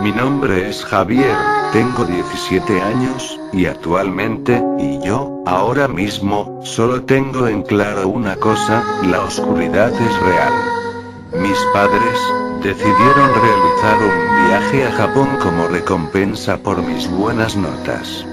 Mi nombre es Javier, tengo 17 años, y actualmente, ahora mismo, solo tengo en claro una cosa, la oscuridad es real. Mis padres decidieron realizar un viaje a Japón como recompensa por mis buenas notas.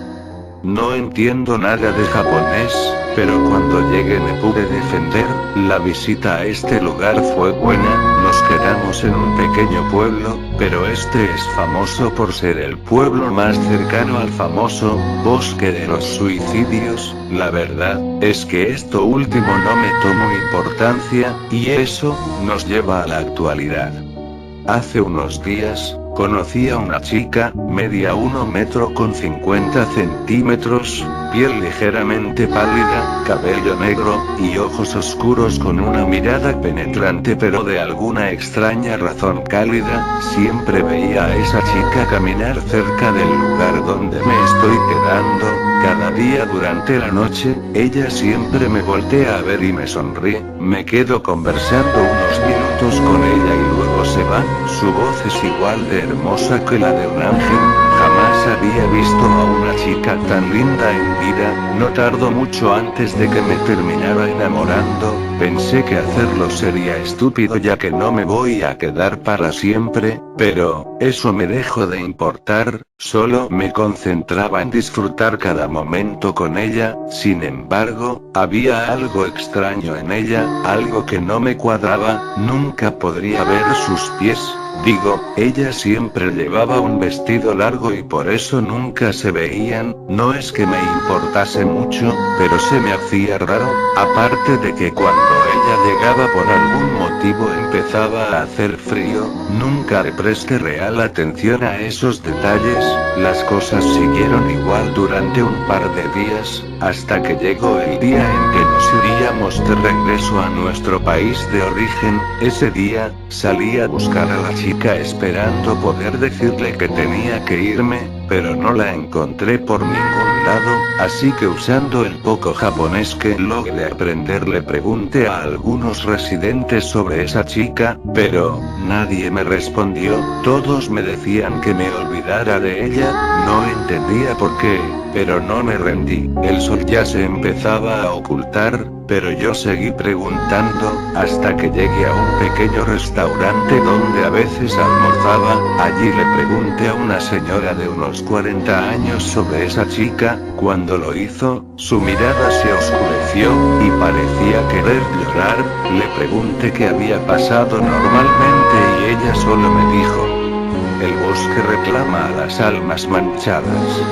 No entiendo nada de japonés, pero cuando llegué me pude defender. La visita a este lugar fue buena, nos quedamos en un pequeño pueblo, pero este es famoso por ser el pueblo más cercano al famoso bosque de los suicidios. La verdad es que esto último no me tomo importancia, y eso nos lleva a la actualidad. Hace unos días, conocí a una chica, media 1,50 m, piel ligeramente pálida, cabello negro, y ojos oscuros con una mirada penetrante pero de alguna extraña razón cálida. Siempre veía a esa chica caminar cerca del lugar donde me estoy quedando. Cada día durante la noche, ella siempre me voltea a ver y me sonríe. Me quedo conversando unos minutos con ella y luego se va. Su voz es igual de hermosa que la de un ángel. Jamás había visto a una chica tan linda en vida. No tardó mucho antes de que me terminara enamorando. Pensé que hacerlo sería estúpido ya que no me voy a quedar para siempre, pero eso me dejó de importar. Solo me concentraba en disfrutar cada momento con ella. Sin embargo, había algo extraño en ella, algo que no me cuadraba. Nunca podría ver sus pies. Ella siempre llevaba un vestido largo y por eso nunca se veían. No es que me importase mucho, pero se me hacía raro, aparte de que cuando ella llegaba por algún motivo empezaba a hacer frío. Nunca le presté real atención a esos detalles. Las cosas siguieron igual durante un par de días, hasta que llegó el día en que nos iríamos de regreso a nuestro país de origen. Ese día, salí a buscar a la chica esperando poder decirle que tenía que irme, pero no la encontré por ningún lado, así que usando el poco japonés que logré aprender le pregunté a algunos residentes sobre esa chica, pero nadie me respondió. Todos me decían que me olvidara de ella. No entendía por qué, pero no me rendí. El sol ya se empezaba a ocultar, pero yo seguí preguntando, hasta que llegué a un pequeño restaurante donde a veces almorzaba. Allí le pregunté a una señora de unos 40 años sobre esa chica. Cuando lo hizo, su mirada se oscureció, y parecía querer llorar. Le pregunté qué había pasado normalmente y ella solo me dijo: el bosque reclama a las almas manchadas.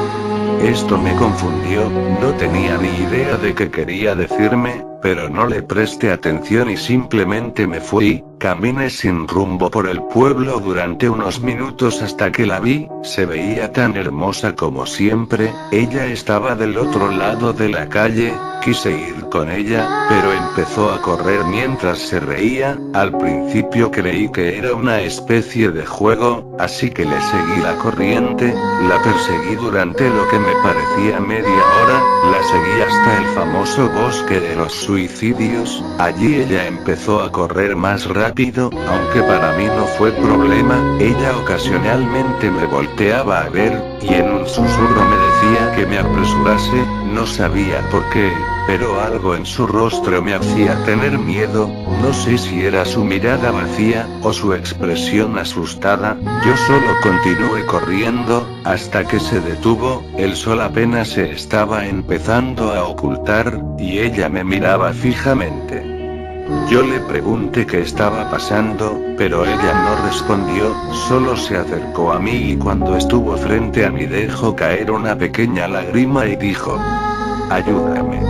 Esto me confundió, no tenía ni idea de qué quería decirme, pero no le presté atención y simplemente me fui. Caminé sin rumbo por el pueblo durante unos minutos hasta que la vi. Se veía tan hermosa como siempre. Ella estaba del otro lado de la calle. Quise ir con ella, pero empezó a correr mientras se reía. Al principio creí que era una especie de juego, así que le seguí la corriente. La perseguí durante lo que me parecía media hora. La seguí hasta el famoso bosque de los suicidios. Allí ella empezó a correr más rápido, aunque para mí no fue problema. Ella ocasionalmente me volteaba a ver, y en un susurro me decía que me apresurase. No sabía por qué, pero algo en su rostro me hacía tener miedo. No sé si era su mirada vacía, o su expresión asustada. Yo solo continué corriendo, hasta que se detuvo. El sol apenas se estaba empezando a ocultar, y ella me miraba fijamente. Yo le pregunté qué estaba pasando, pero ella no respondió, solo se acercó a mí y cuando estuvo frente a mí dejó caer una pequeña lágrima y dijo: ayúdame.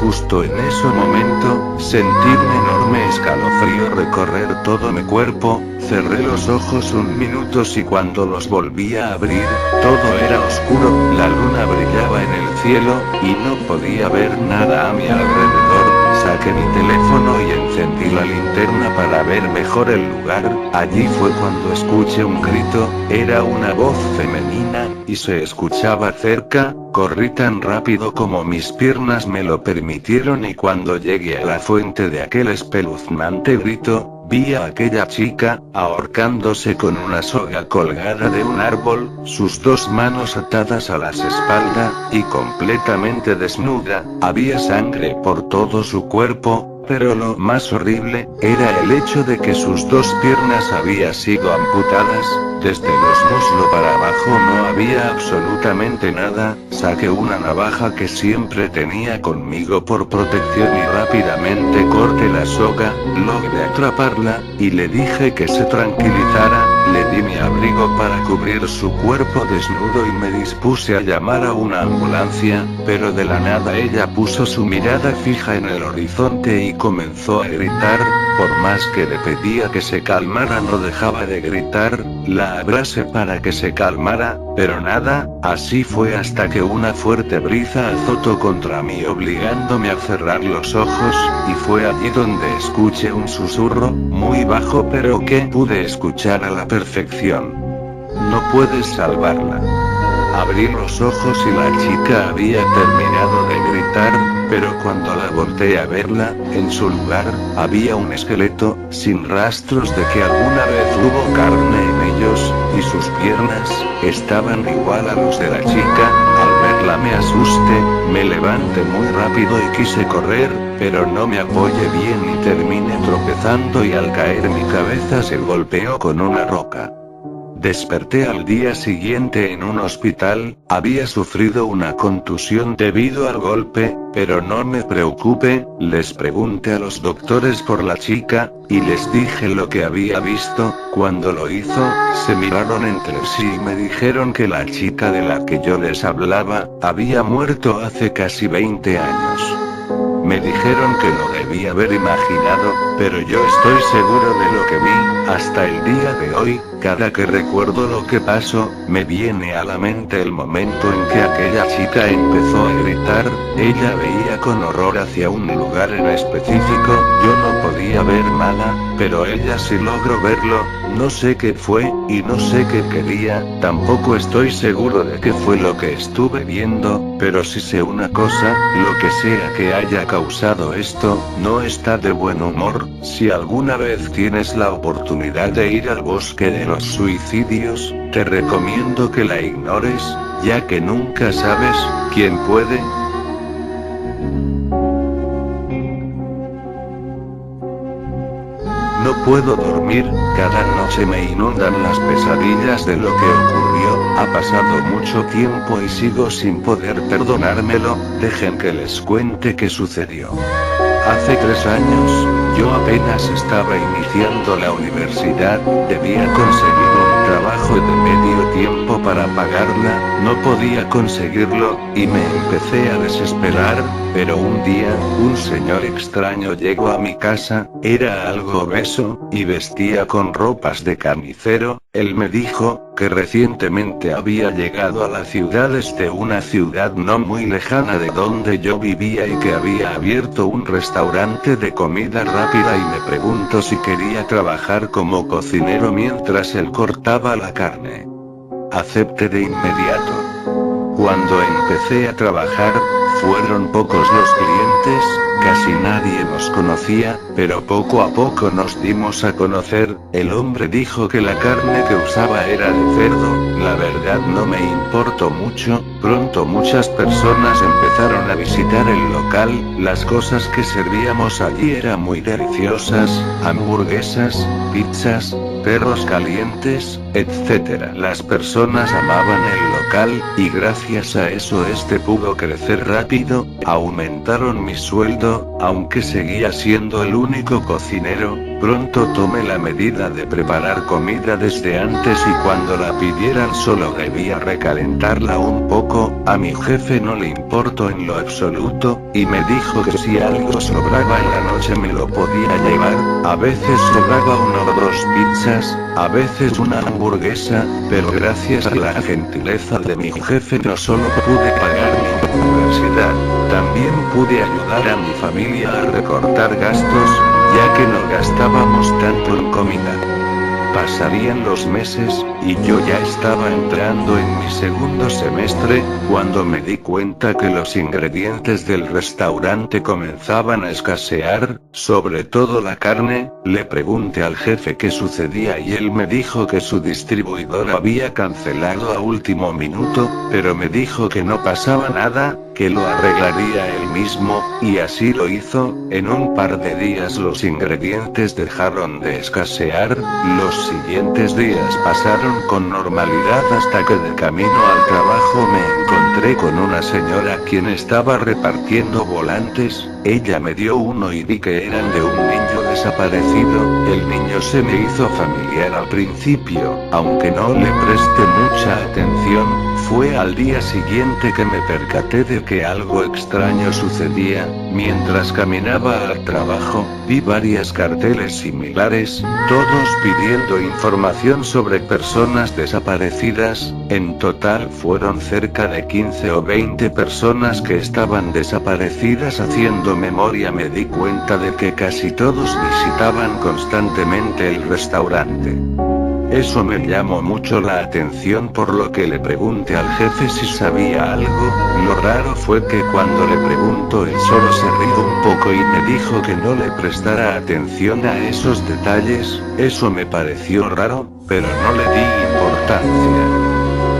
Justo en ese momento, sentí un enorme escalofrío recorrer todo mi cuerpo. Cerré los ojos un minuto y cuando los volví a abrir, todo era oscuro. La luna brillaba en el cielo, y no podía ver nada a mi alrededor. Saqué mi teléfono y encendí la linterna para ver mejor el lugar. Allí fue cuando escuché un grito. Era una voz femenina, y se escuchaba cerca. Corrí tan rápido como mis piernas me lo permitieron y cuando llegué a la fuente de aquel espeluznante grito, Vi a aquella chica, ahorcándose con una soga colgada de un árbol, sus dos manos atadas a las espaldas, y completamente desnuda. Había sangre por todo su cuerpo, pero lo más horrible, era el hecho de que sus dos piernas habían sido amputadas. Desde los muslos para abajo no había absolutamente nada. Saqué una navaja que siempre tenía conmigo por protección y rápidamente corté la soga, logré atraparla, y le dije que se tranquilizara. Le di mi abrigo para cubrir su cuerpo desnudo y me dispuse a llamar a una ambulancia, pero de la nada ella puso su mirada fija en el horizonte y comenzó a gritar. Por más que le pedía que se calmara, no dejaba de gritar. La abracé para que se calmara, pero nada. Así fue hasta que una fuerte brisa azotó contra mí obligándome a cerrar los ojos, y fue allí donde escuché un susurro, muy bajo pero que pude escuchar a la perfección. No puedes salvarla. Abrí los ojos y la chica había terminado de gritar, pero cuando la volteé a verla, en su lugar, había un esqueleto, sin rastros de que alguna vez hubo carne en ellos, y sus piernas, estaban igual a los de la chica. Al verla me asusté, me levanté muy rápido y quise correr, pero no me apoyé bien y terminé tropezando y al caer mi cabeza se golpeó con una roca. Desperté al día siguiente en un hospital. Había sufrido una contusión debido al golpe, pero no me preocupe. Les pregunté a los doctores por la chica, y les dije lo que había visto. Cuando lo hizo, se miraron entre sí y me dijeron que la chica de la que yo les hablaba, había muerto hace casi 20 años. Me dijeron que lo debía haber imaginado, pero yo estoy seguro de lo que vi. Hasta el día de hoy, cada que recuerdo lo que pasó, me viene a la mente el momento en que aquella chica empezó a gritar. Ella veía con horror hacia un lugar en específico. Yo no podía ver nada, pero ella sí logró verlo. No sé qué fue, y no sé qué quería. Tampoco estoy seguro de qué fue lo que estuve viendo, pero sí sé una cosa: lo que sea que haya causado esto, no está de buen humor. Si alguna vez tienes la oportunidad de ir al bosque de los suicidios, te recomiendo que la ignores, ya que nunca sabes quién puede. No puedo dormir, cada noche me inundan las pesadillas de lo que ocurrió. Ha pasado mucho tiempo y sigo sin poder perdonármelo. Dejen que les cuente qué sucedió. Hace 3 años, yo apenas estaba iniciando la universidad, debía conseguir un trabajo de medio tiempo para pagarla, no podía conseguirlo, y me empecé a desesperar, pero un día, un señor extraño llegó a mi casa. Era algo obeso, y vestía con ropas de carnicero. Él me dijo que recientemente había llegado a la ciudad desde una ciudad no muy lejana de donde yo vivía y que había abierto un restaurante de comida rápida, y me preguntó si quería trabajar como cocinero mientras él cortaba la carne. Acepté de inmediato. Cuando empecé a trabajar, fueron pocos los clientes, casi nadie nos conocía, pero poco a poco nos dimos a conocer. El hombre dijo que la carne que usaba era de cerdo. La verdad no me importó mucho. Pronto muchas personas empezaron a visitar el local. Las cosas que servíamos allí eran muy deliciosas: hamburguesas, pizzas, perros calientes, etc. Las personas amaban el local, y gracias a eso este pudo crecer rápido. Aumentaron mi sueldo, aunque seguía siendo el único cocinero. Pronto tomé la medida de preparar comida desde antes, y cuando la pidieran solo debía recalentarla un poco. A mi jefe no le importó en lo absoluto, y me dijo que si algo sobraba en la noche me lo podía llevar. A veces sobraba 1 o 2 pizzas, a veces una hamburguesa, pero gracias a la gentileza de mi jefe no solo pude pagar mi universidad, también pude ayudar a mi familia a recortar gastos, ya que no gastábamos tanto en comida. Pasarían los meses, y yo ya estaba entrando en mi segundo semestre, cuando me di cuenta que los ingredientes del restaurante comenzaban a escasear, sobre todo la carne. Le pregunté al jefe qué sucedía y él me dijo que su distribuidor había cancelado a último minuto, pero me dijo que no pasaba nada, que lo arreglaría él mismo, y así lo hizo. En un par de días los ingredientes dejaron de escasear. Los siguientes días pasaron con normalidad hasta que de camino al trabajo me encontré con una señora quien estaba repartiendo volantes. Ella me dio uno y vi que eran de un niño desaparecido. El niño se me hizo familiar al principio, aunque no le presté mucha atención. Fue al día siguiente que me percaté de que algo extraño sucedía. Mientras caminaba al trabajo, vi varios carteles similares, todos pidiendo información sobre personas desaparecidas. En total fueron cerca de 15 o 20 personas que estaban desaparecidas. Haciendo memoria me di cuenta de que casi todos visitaban constantemente el restaurante. Eso me llamó mucho la atención, por lo que le pregunté al jefe si sabía algo. Lo raro fue que cuando le preguntó él solo se rió un poco y me dijo que no le prestara atención a esos detalles. Eso me pareció raro, pero no le di importancia.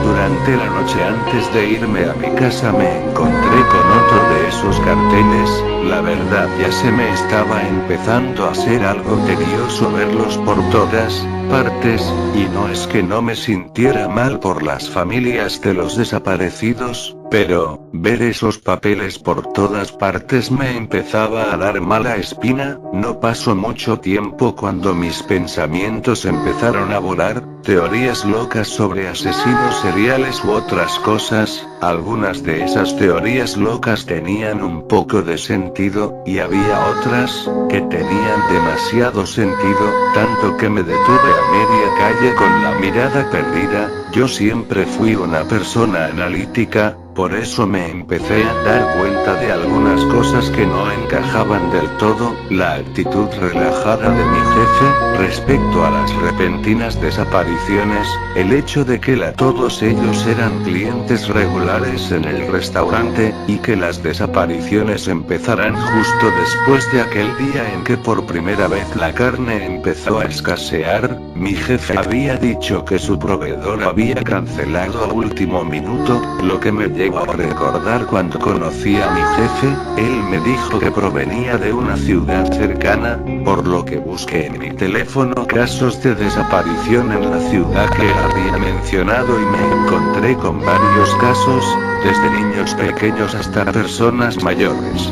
Durante la noche antes de irme a mi casa me encontré con otro de esos carteles. La verdad ya se me estaba empezando a hacer algo tedioso verlos por todas partes, y no es que no me sintiera mal por las familias de los desaparecidos, pero ver esos papeles por todas partes me empezaba a dar mala espina. No pasó mucho tiempo cuando mis pensamientos empezaron a volar, teorías locas sobre asesinos seriales u otras cosas. Algunas de esas teorías locas tenían un poco de sentido, y había otras que tenían demasiado sentido, tanto que me detuve a media calle con la mirada perdida. Yo siempre fui una persona analítica, por eso me empecé a dar cuenta de algunas cosas que no encajaban del todo. La actitud relajada de mi jefe respecto a las repentinas desapariciones, el hecho de que todos ellos eran clientes regulares en el restaurante, y que las desapariciones empezaran justo después de aquel día en que por primera vez la carne empezó a escasear. Mi jefe había dicho que su proveedor había cancelado a último minuto, lo que me llevó a recordar cuando conocí a mi jefe. Él me dijo que provenía de una ciudad cercana, por lo que busqué en mi teléfono casos de desaparición en la ciudad que él había mencionado y me encontré con varios casos, desde niños pequeños hasta personas mayores.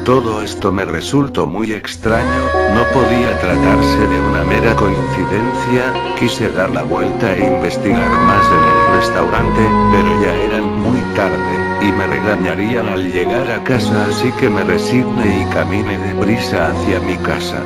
Todo esto me resultó muy extraño, no podía tratarse de una mera coincidencia. Quise dar la vuelta e investigar más en el restaurante, pero ya eran muy tarde, y me regañarían al llegar a casa, así que me resigné y caminé deprisa hacia mi casa.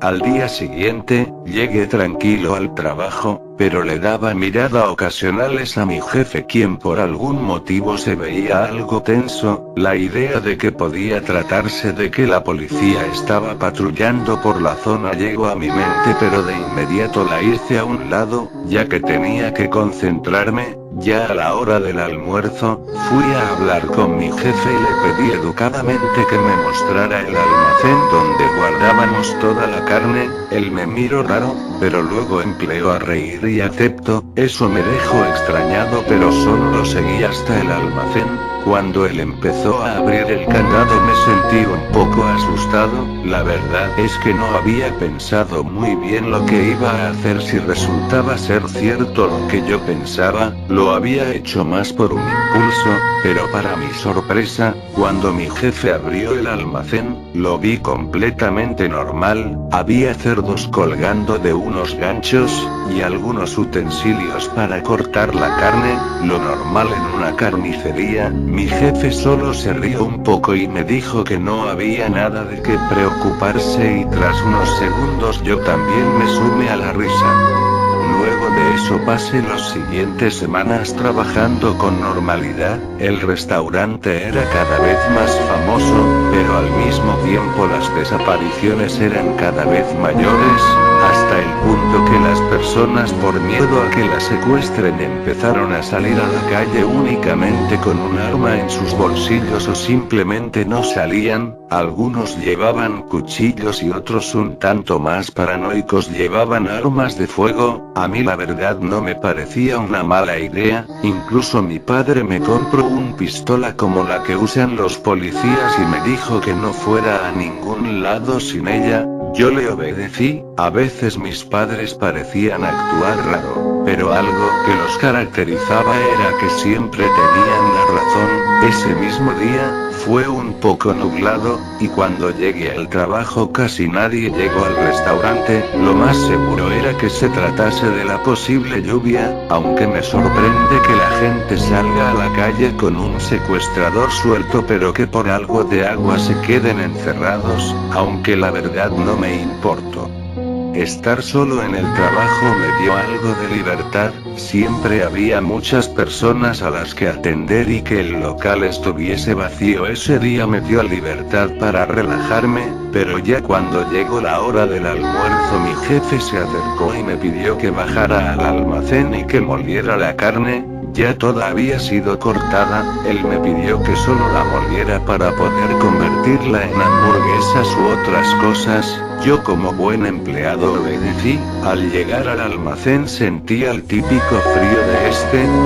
Al día siguiente, llegué tranquilo al trabajo, pero le daba mirada ocasionales a mi jefe, quien por algún motivo se veía algo tenso. La idea de que podía tratarse de que la policía estaba patrullando por la zona llegó a mi mente, pero de inmediato la hice a un lado, ya que tenía que concentrarme. Ya a la hora del almuerzo, fui a hablar con mi jefe y le pedí educadamente que me mostrara el almacén donde guardábamos toda la carne. Él me miró raro, pero luego empleó a reír y aceptó. Eso me dejó extrañado, pero solo lo seguí hasta el almacén. Cuando él empezó a abrir el candado me sentí un poco asustado. La verdad es que no había pensado muy bien lo que iba a hacer si resultaba ser cierto lo que yo pensaba. Lo había hecho más por un impulso, pero para mi sorpresa, cuando mi jefe abrió el almacén, lo vi completamente normal. Había cerdos colgando de unos ganchos, y algunos utensilios para cortar la carne, lo normal en una carnicería. Mi jefe solo se rió un poco y me dijo que no había nada de qué preocuparse, y tras unos segundos yo también me sumé a la risa. Luego de eso pasé las siguientes semanas trabajando con normalidad. El restaurante era cada vez más famoso, pero al mismo tiempo las desapariciones eran cada vez mayores, hasta el punto que las personas, por miedo a que las secuestren, empezaron a salir a la calle únicamente con un arma en sus bolsillos o simplemente no salían. Algunos llevaban cuchillos y otros, un tanto más paranoicos, llevaban armas de fuego. A mí la verdad no me parecía una mala idea. Incluso mi padre me compró una pistola como la que usan los policías y me dijo que no fuera a ningún lado sin ella. Yo le obedecí. A veces mis padres parecían actuar raro, pero algo que los caracterizaba era que siempre tenían la razón. Ese mismo día, fue un poco nublado, y cuando llegué al trabajo casi nadie llegó al restaurante. Lo más seguro era que se tratase de la posible lluvia, aunque me sorprende que la gente salga a la calle con un secuestrador suelto pero que por algo de agua se queden encerrados, aunque la verdad no me importó. Estar solo en el trabajo me dio algo de libertad. Siempre había muchas personas a las que atender y que el local estuviese vacío ese día me dio libertad para relajarme, pero ya cuando llegó la hora del almuerzo mi jefe se acercó y me pidió que bajara al almacén y que moliera la carne. Ya toda había sido cortada. Él me pidió que solo la moliera para poder convertirla en hamburguesas u otras cosas. Yo como buen empleado obedecí. Al llegar al almacén sentí el típico frío de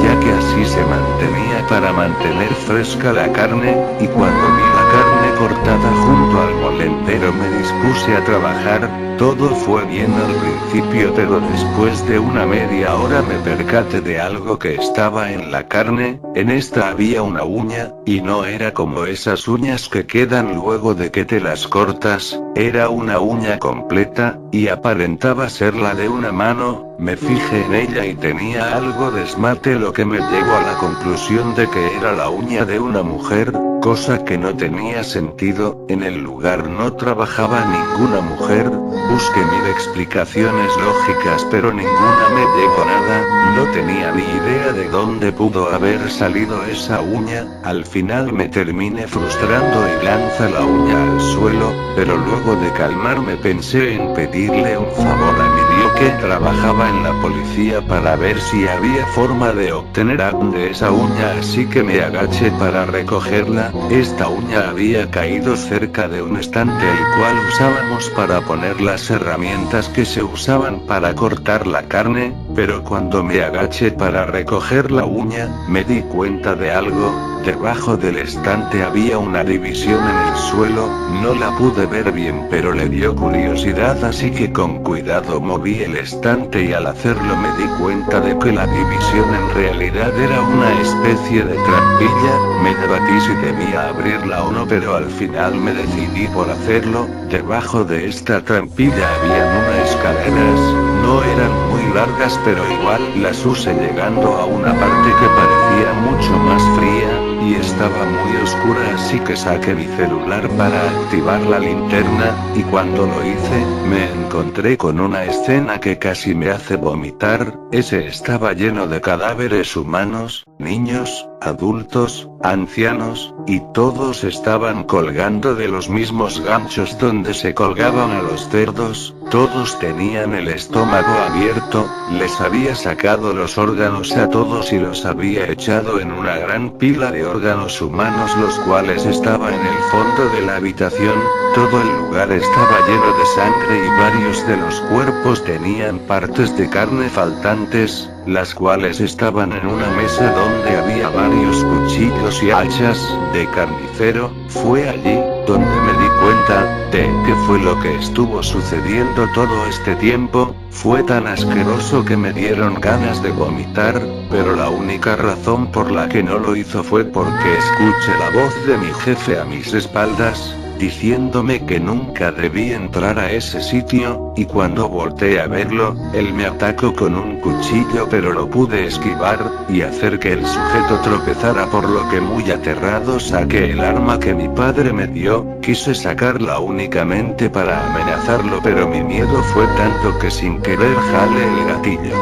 ya que así se mantenía para mantener fresca la carne, y cuando vi la carne cortada junto al molendero me dispuse a trabajar. Todo fue bien al principio, pero después de una media hora me percaté de algo que estaba en la carne. En esta había una uña, y no era como esas uñas que quedan luego de que te las cortas. Era una uña completa, y aparentaba ser la de una mano. Me fijé en ella y tenía algo de esmalte, lo que me llevó a la conclusión de que era la uña de una mujer, cosa que no tenía sentido. En el lugar no trabajaba ninguna mujer. Busqué mil explicaciones lógicas pero ninguna me llegó nada. No tenía ni idea de dónde pudo haber salido esa uña. Al final me terminé frustrando y lancé la uña al suelo, pero luego de calmarme pensé en pedirle un favor a mi tío que trabajaba en la policía para ver si había forma de obtener algo de esa uña, así que me agaché para recogerla. Esta uña había caído cerca de un estante el cual usábamos para poner las herramientas que se usaban para cortar la carne, pero cuando me agaché para recoger la uña, me di cuenta de algo. Debajo del estante había una división en el suelo. No la pude ver bien pero le dio curiosidad, así que con cuidado moví el estante y al hacerlo me di cuenta de que la división en realidad era una especie de trampilla. Me debatí si debía abrirla o no, pero al final me decidí por hacerlo. Debajo de esta trampilla habían unas escaleras. No eran muy largas pero igual las usé llegando a una parte que parecía mucho más fría, y estaba muy oscura, así que saqué mi celular para activar la linterna, y cuando lo hice, me encontré con una escena que casi me hace vomitar. Ese estaba lleno de cadáveres humanos, niños, adultos, ancianos, y todos estaban colgando de los mismos ganchos donde se colgaban a los cerdos. Todos tenían el estómago abierto. Les había sacado los órganos a todos y los había echado en una gran pila de órganos humanos, los cuales estaban en el fondo de la habitación. Todo el lugar estaba lleno de sangre y varios de los cuerpos tenían partes de carne faltantes, las cuales estaban en una mesa donde había varios cuchillos y hachas de carnicero. Fue allí donde me di cuenta de qué fue lo que estuvo sucediendo todo este tiempo. Fue tan asqueroso que me dieron ganas de vomitar, pero la única razón por la que no lo hizo fue porque escuché la voz de mi jefe a mis espaldas. diciéndome que nunca debí entrar a ese sitio, y cuando volteé a verlo, él me atacó con un cuchillo pero lo pude esquivar, y hacer que el sujeto tropezara, por lo que muy aterrado saqué el arma que mi padre me dio, quise sacarla únicamente para amenazarlo pero mi miedo fue tanto que sin querer jalé el gatillo.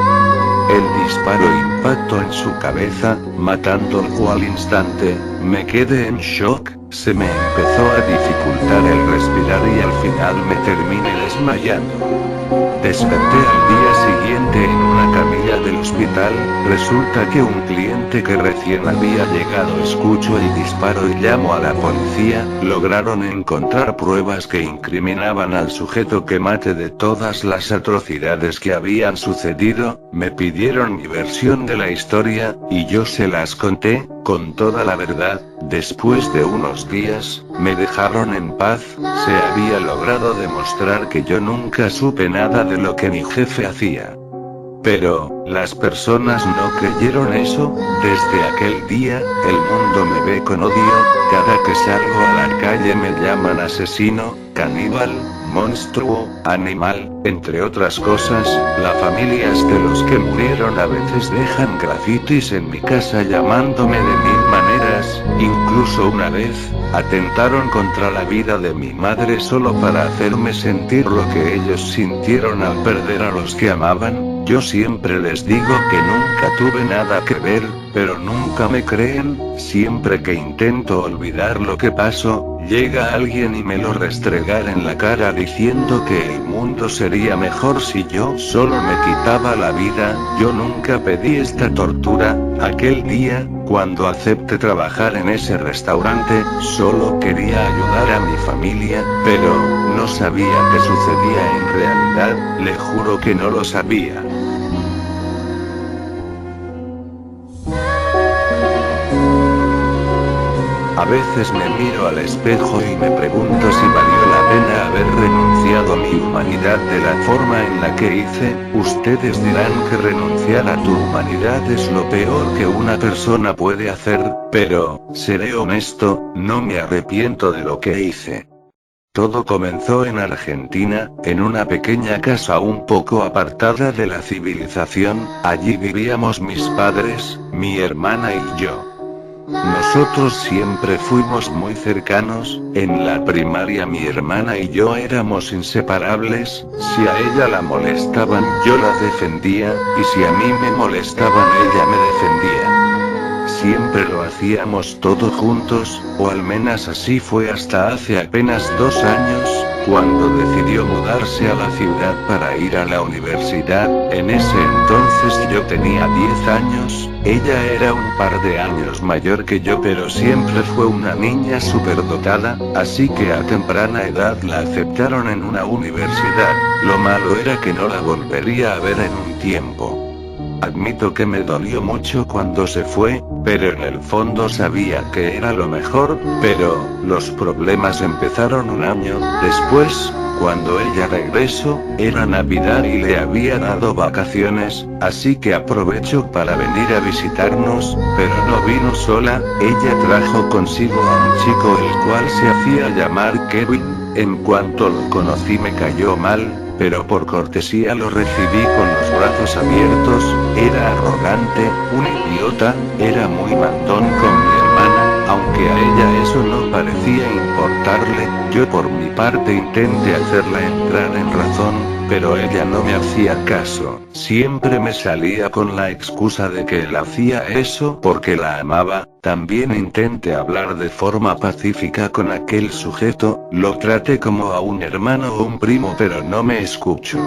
El disparo impactó en su cabeza, matándolo al instante. Me quedé en shock, se me empezó a dificultar el respirar y al final me terminé desmayando. Desperté al día siguiente en una camilla del hospital. Resulta que un cliente que recién había llegado escuchó el disparo y llamó a la policía. Lograron encontrar pruebas que incriminaban al sujeto que maté de todas las atrocidades que habían sucedido. Me pidieron mi versión de la historia, y yo se las conté, con toda la verdad. Después de unos días, me dejaron en paz. Se había logrado demostrar que yo nunca supe nada de lo que mi jefe hacía. Pero, las personas no creyeron eso. Desde aquel día, el mundo me ve con odio. Cada que salgo a la calle me llaman asesino, caníbal, monstruo, animal, entre otras cosas. Las familias de los que murieron a veces dejan grafitis en mi casa llamándome de mil maneras. Incluso una vez, atentaron contra la vida de mi madre solo para hacerme sentir lo que ellos sintieron al perder a los que amaban. Yo siempre les digo que nunca tuve nada que ver, pero nunca me creen. Siempre que intento olvidar lo que pasó, llega alguien y me lo restregar en la cara diciendo que el mundo sería mejor si yo solo me quitaba la vida. Yo nunca pedí esta tortura. Aquel día, cuando acepté trabajar en ese restaurante, solo quería ayudar a mi familia, pero no sabía qué sucedía en realidad. Le juro que no lo sabía. A veces me miro al espejo y me pregunto si valió la pena haber renunciado a mi humanidad de la forma en la que hice. Ustedes dirán que renunciar a tu humanidad es lo peor que una persona puede hacer, pero, seré honesto, no me arrepiento de lo que hice. Todo comenzó en Argentina, en una pequeña casa un poco apartada de la civilización. Allí vivíamos mis padres, mi hermana y yo. Nosotros siempre fuimos muy cercanos. En la primaria mi hermana y yo éramos inseparables. Si a ella la molestaban, yo la defendía, y si a mí me molestaban, ella me defendía. Siempre lo hacíamos todo juntos, o al menos así fue hasta hace apenas 2 años, cuando decidió mudarse a la ciudad para ir a la universidad. En ese entonces yo tenía 10 años, ella era un par de años mayor que yo, pero siempre fue una niña superdotada, así que a temprana edad la aceptaron en una universidad. Lo malo era que no la volvería a ver en un tiempo. Admito que me dolió mucho cuando se fue, pero en el fondo sabía que era lo mejor. Pero, los problemas empezaron un año después. Cuando ella regresó, era Navidad y le había dado vacaciones, así que aprovechó para venir a visitarnos, pero no vino sola. Ella trajo consigo a un chico el cual se hacía llamar Kevin. En cuanto lo conocí me cayó mal, pero por cortesía lo recibí con los brazos abiertos. Era arrogante, un idiota, era muy mandón con mi hermana, aunque a ella eso no parecía importarle. Yo por mi parte intenté hacerla entrar en razón, pero ella no me hacía caso. Siempre me salía con la excusa de que él hacía eso porque la amaba. También intenté hablar de forma pacífica con aquel sujeto, lo traté como a un hermano o un primo, pero no me escuchó.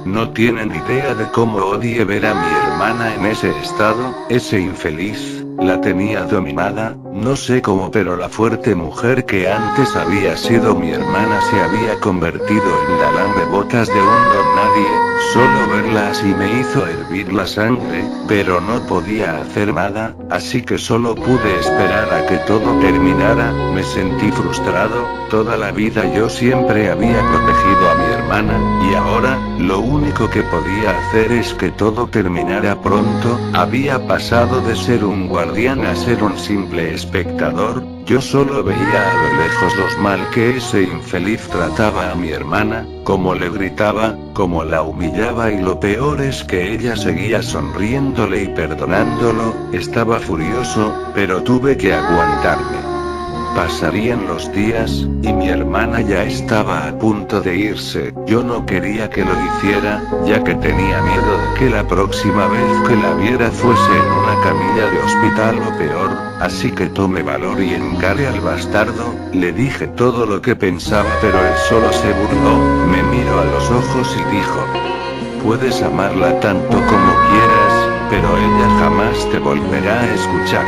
No tienen idea de cómo odié ver a mi hermana en ese estado. Ese infeliz la tenía dominada. No sé cómo, pero la fuerte mujer que antes había sido mi hermana se había convertido en la lamebotas de un don nadie. Solo verla así me hizo hervir la sangre, pero no podía hacer nada, así que solo pude esperar a que todo terminara. Me sentí frustrado. Toda la vida yo siempre había protegido a mi hermana, y ahora, lo único que podía hacer es que todo terminara pronto. Había pasado de ser un guardián a ser un simple espectador. Yo solo veía a lo lejos los mal que ese infeliz trataba a mi hermana, cómo le gritaba, cómo la humillaba, y lo peor es que ella seguía sonriéndole y perdonándolo. Estaba furioso, pero tuve que aguantarme. Pasarían los días, y mi hermana ya estaba a punto de irse. Yo no quería que lo hiciera, ya que tenía miedo de que la próxima vez que la viera fuese en una camilla de hospital o peor, así que tomé valor y encaré al bastardo. Le dije todo lo que pensaba, pero él solo se burló, me miró a los ojos y dijo: puedes amarla tanto como quieras, pero ella jamás te volverá a escuchar.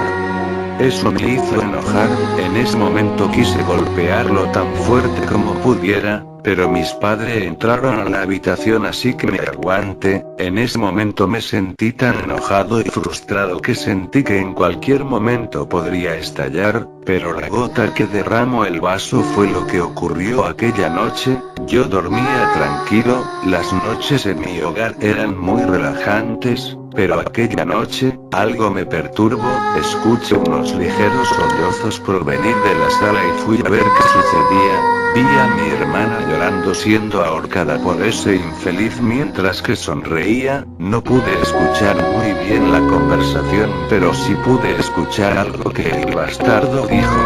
Eso me hizo enojar. En ese momento quise golpearlo tan fuerte como pudiera, pero mis padres entraron a la habitación, así que me aguanté. En ese momento me sentí tan enojado y frustrado que sentí que en cualquier momento podría estallar, pero la gota que derramó el vaso fue lo que ocurrió aquella noche. Yo dormía tranquilo, las noches en mi hogar eran muy relajantes, pero aquella noche, algo me perturbó. Escuché unos ligeros sollozos provenir de la sala y fui a ver qué sucedía. Vi a mi hermana llorando siendo ahorcada por ese infeliz mientras que sonreía. No pude escuchar muy bien la conversación, pero sí pude escuchar algo que el bastardo dijo: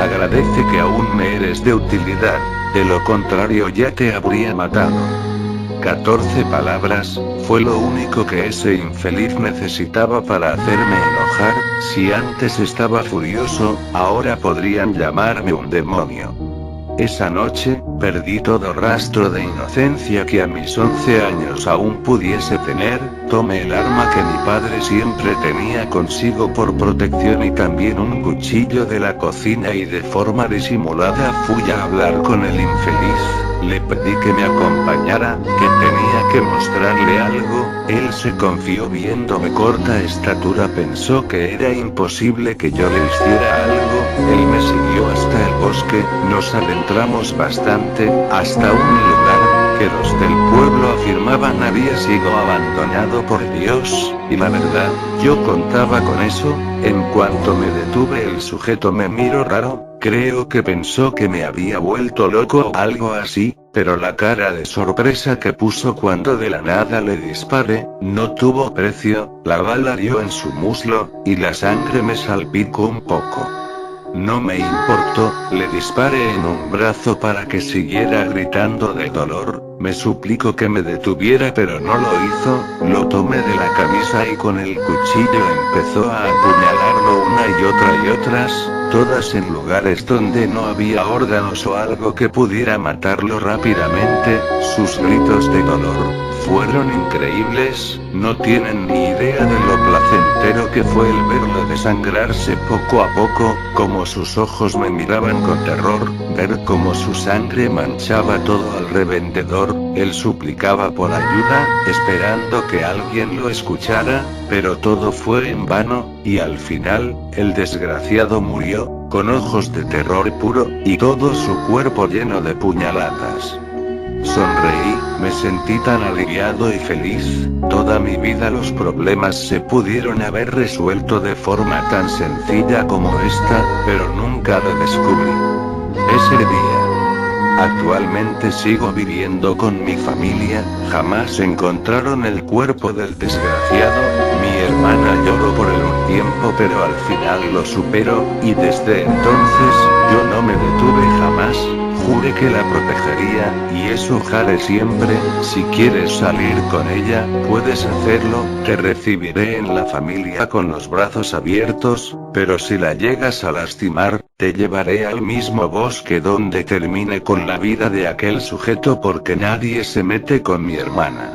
agradece que aún me eres de utilidad, de lo contrario ya te habría matado. 14 palabras, fue lo único que ese infeliz necesitaba para hacerme enojar. Si antes estaba furioso, ahora podrían llamarme un demonio. Esa noche, perdí todo rastro de inocencia que a mis 11 años aún pudiese tener. Tomé el arma que mi padre siempre tenía consigo por protección y también un cuchillo de la cocina, y de forma disimulada fui a hablar con el infeliz. Le pedí que me acompañara, que tenía que mostrarle algo. Él se confió. Viéndome corta estatura pensó que era imposible que yo le hiciera algo. Él me siguió hasta el bosque. Nos adentramos bastante, hasta un lugar que los del pueblo afirmaban había sido abandonado por Dios, y la verdad, yo contaba con eso. En cuanto me detuve, el sujeto me miró raro. Creo que pensó que me había vuelto loco o algo así, pero la cara de sorpresa que puso cuando de la nada le disparé, no tuvo precio. La bala dio en su muslo, y la sangre me salpicó un poco. No me importó, le disparé en un brazo para que siguiera gritando de dolor. Me suplicó que me detuviera, pero no lo hizo. Lo tomé de la camisa y con el cuchillo empezó a apuñalarlo una y otras, todas en lugares donde no había órganos o algo que pudiera matarlo rápidamente. Sus gritos de dolor fueron increíbles. No tienen ni idea de lo placentero que fue el verlo desangrarse poco a poco, como sus ojos me miraban con terror, ver cómo su sangre manchaba todo al revendedor. Él suplicaba por ayuda, esperando que alguien lo escuchara, pero todo fue en vano, y al final, el desgraciado murió, con ojos de terror puro, y todo su cuerpo lleno de puñaladas. Sonreí, me sentí tan aliviado y feliz. Toda mi vida los problemas se pudieron haber resuelto de forma tan sencilla como esta, pero nunca lo descubrí ese día. Actualmente sigo viviendo con mi familia. Jamás encontraron el cuerpo del desgraciado. Mi hermana lloró por él un tiempo, pero al final lo superó, y desde entonces, yo no me detuve jamás. Juré que la protegería, y eso haré siempre. Si quieres salir con ella, puedes hacerlo. Te recibiré en la familia con los brazos abiertos, pero si la llegas a lastimar, te llevaré al mismo bosque donde termine con la vida de aquel sujeto, porque nadie se mete con mi hermana.